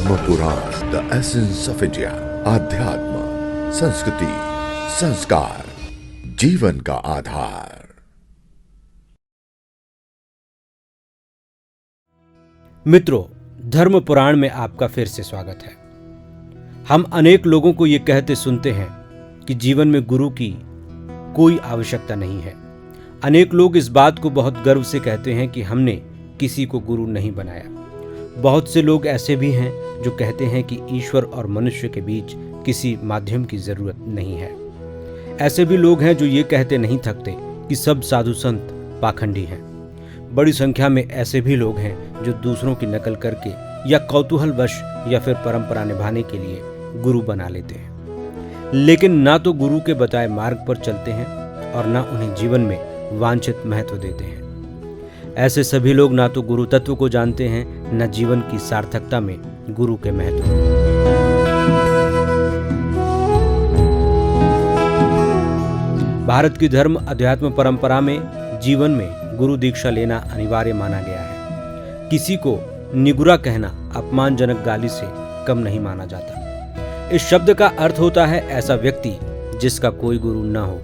धर्म पुराण, the essence of India. आध्यात्म, संस्कृति, संस्कार, जीवन का आधार। मित्रों, धर्म पुराण में आपका फिर से स्वागत है। हम अनेक लोगों को ये कहते सुनते हैं कि जीवन में गुरु की कोई आवश्यकता नहीं है। अनेक लोग इस बात को बहुत गर्व से कहते हैं कि हमने किसी को गुरु नहीं बनाया। बहुत से लोग ऐसे भी हैं जो कहते हैं कि ईश्वर और मनुष्य के बीच किसी माध्यम की जरूरत नहीं है। ऐसे भी लोग हैं जो ये कहते नहीं थकते कि सब साधु संत पाखंडी हैं। बड़ी संख्या में ऐसे भी लोग हैं जो दूसरों की नकल करके या कौतूहलवश या फिर परंपरा निभाने के लिए गुरु बना लेते हैं, लेकिन ना तो गुरु के बताए मार्ग पर चलते हैं और ना उन्हें जीवन में वांछित महत्व देते हैं। ऐसे सभी लोग ना तो गुरु तत्व को जानते हैं, न जीवन की सार्थकता में गुरु के महत्व। भारत की धर्म अध्यात्म परंपरा में जीवन में गुरु दीक्षा लेना अनिवार्य माना गया है। किसी को निगुरा कहना अपमानजनक गाली से कम नहीं माना जाता। इस शब्द का अर्थ होता है ऐसा व्यक्ति जिसका कोई गुरु न हो।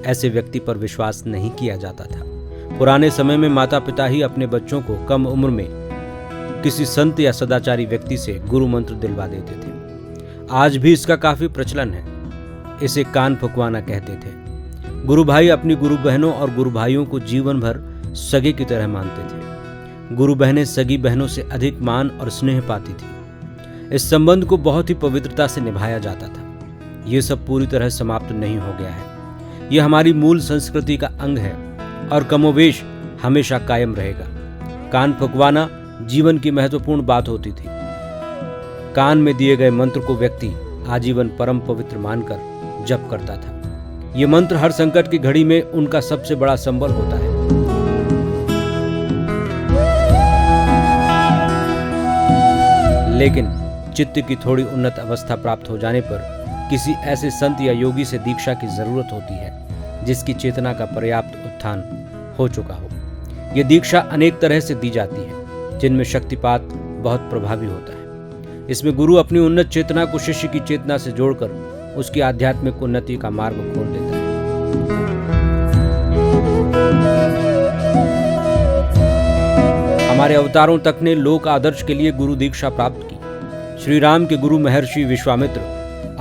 ऐसे व्यक्ति पर विश्वास नहीं किया जाता था। पुराने समय में माता पिता ही अपने बच्चों को कम उम्र में किसी संत या सदाचारी व्यक्ति से गुरु मंत्र दिलवा देते थे। आज भी इसका काफी प्रचलन है। इसे कान फुकवाना कहते थे। गुरु भाई अपनी गुरु बहनों और गुरु भाइयों को जीवन भर सगे की तरह मानते थे। गुरु बहनें सगी बहनों से अधिक मान और स्नेह पाती थी। इस संबंध को बहुत ही पवित्रता से निभाया जाता था। ये सब पूरी तरह समाप्त नहीं हो गया है। यह हमारी मूल संस्कृति का अंग है और कमोवेश हमेशा कायम रहेगा। कान फुकवाना जीवन की महत्वपूर्ण बात होती थी। कान में दिए गए मंत्र को व्यक्ति आजीवन परम पवित्र मानकर जप करता था। ये मंत्र हर संकट की घड़ी में उनका सबसे बड़ा संबल होता है। लेकिन चित्त की थोड़ी उन्नत अवस्था प्राप्त हो जाने पर किसी ऐसे संत या योगी से दीक्षा की जरूरत होती है जिसकी चेतना का पर्याप्त उत्थान हो चुका हो। यह दीक्षा अनेक तरह से दी जाती है, जिनमें शक्तिपात बहुत प्रभावी होता है। इसमें गुरु अपनी उन्नत चेतना को शिष्य की चेतना से जोड़कर उसकी आध्यात्मिक उन्नति का मार्ग खोल देता है। हमारे अवतारों तक ने लोक आदर्श के लिए गुरु दीक्षा प्राप्त की। श्री राम के गुरु महर्षि विश्वामित्र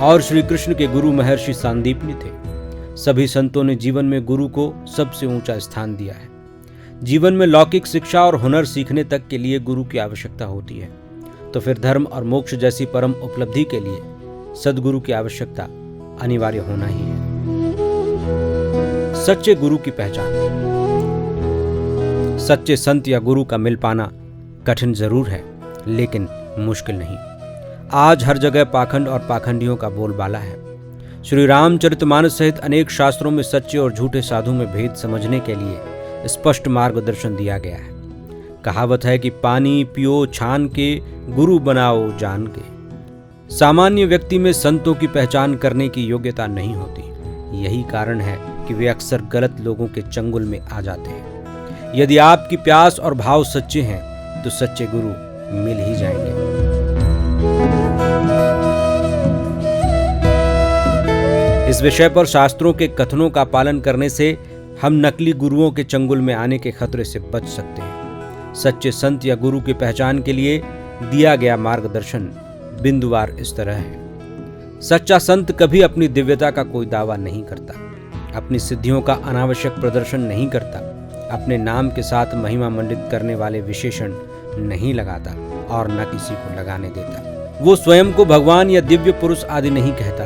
और श्री कृष्ण के गुरु महर्षि सांदीपनि थे। सभी संतों ने जीवन में गुरु को सबसे ऊंचा स्थान दिया है। जीवन में लौकिक शिक्षा और हुनर सीखने तक के लिए गुरु की आवश्यकता होती है, तो फिर धर्म और मोक्ष जैसी परम उपलब्धि के लिए सद्गुरु की आवश्यकता अनिवार्य होना ही है। सच्चे गुरु की पहचान। सच्चे संत या गुरु का मिल पाना कठिन जरूर है, लेकिन मुश्किल नहीं। आज हर जगह पाखंड और पाखंडियों का बोलबाला है। श्री रामचरितमानस सहित अनेक शास्त्रों में सच्चे और झूठे साधु में भेद समझने के लिए स्पष्ट मार्गदर्शन दिया गया है। कहावत है कि पानी पियो छान के, गुरु बनाओ जान के। सामान्य व्यक्ति में संतों की पहचान करने की योग्यता नहीं होती। यही कारण है कि वे अक्सर गलत लोगों के चंगुल में आ जाते हैं। यदि आपकी प्यास और भाव सच्चे हैं तो सच्चे गुरु मिल ही जाएंगे। इस विषय पर शास्त्रों के कथनों का पालन करने से हम नकली गुरुओं के चंगुल में आने के खतरे से बच सकते हैं। सच्चे संत या गुरु की पहचान के लिए दिया गया मार्गदर्शन बिंदुवार इस तरह है। सच्चा संत कभी अपनी दिव्यता का कोई दावा नहीं करता, अपनी सिद्धियों का अनावश्यक प्रदर्शन नहीं करता, अपने नाम के साथ महिमा मंडित करने वाले विशेषण नहीं लगाता और न किसी को लगाने देता। वो स्वयं को भगवान या दिव्य पुरुष आदि नहीं कहता।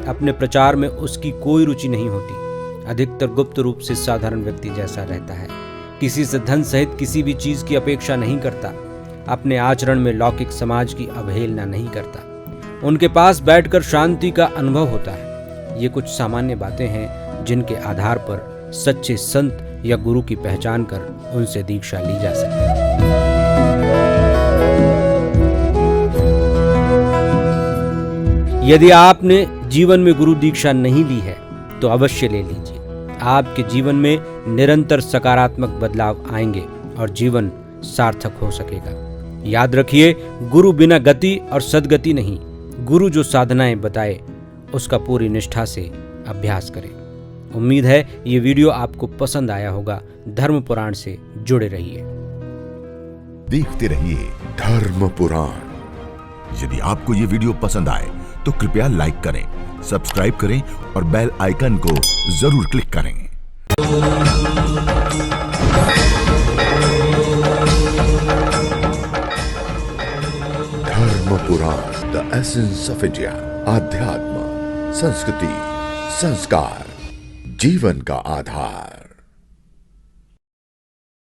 अपने प्रचार में उसकी कोई रुचि नहीं होती। अधिकतर गुप्त रूप से साधारण व्यक्ति जैसा रहता है। किसी से धन सहित किसी भी चीज की अपेक्षा नहीं करता। अपने आचरण में लौकिक समाज की अवहेलना नहीं करता। उनके पास बैठकर शांति का अनुभव होता है। ये कुछ सामान्य बातें हैं जिनके आधार पर सच्चे संत या गुरु की पहचान कर उनसे दीक्षा ली जा सकती है। यदि आपने जीवन में गुरु दीक्षा नहीं ली है तो अवश्य ले लीजिए। आपके जीवन में निरंतर सकारात्मक बदलाव आएंगे और जीवन सार्थक हो सकेगा। याद रखिए, गुरु बिना गति और सद्गति नहीं। गुरु जो साधनाएं बताए उसका पूरी निष्ठा से अभ्यास करें। उम्मीद है ये वीडियो आपको पसंद आया होगा। धर्म पुराण से जुड़े रहिए। देखते रहिए धर्म पुराण। यदि आपको ये वीडियो पसंद आए तो कृपया लाइक करें, सब्सक्राइब करें और बेल आइकन को जरूर क्लिक करें। धर्म पुराण, द एसेंस ऑफ इंडिया। आध्यात्म, संस्कृति, संस्कार, जीवन का आधार।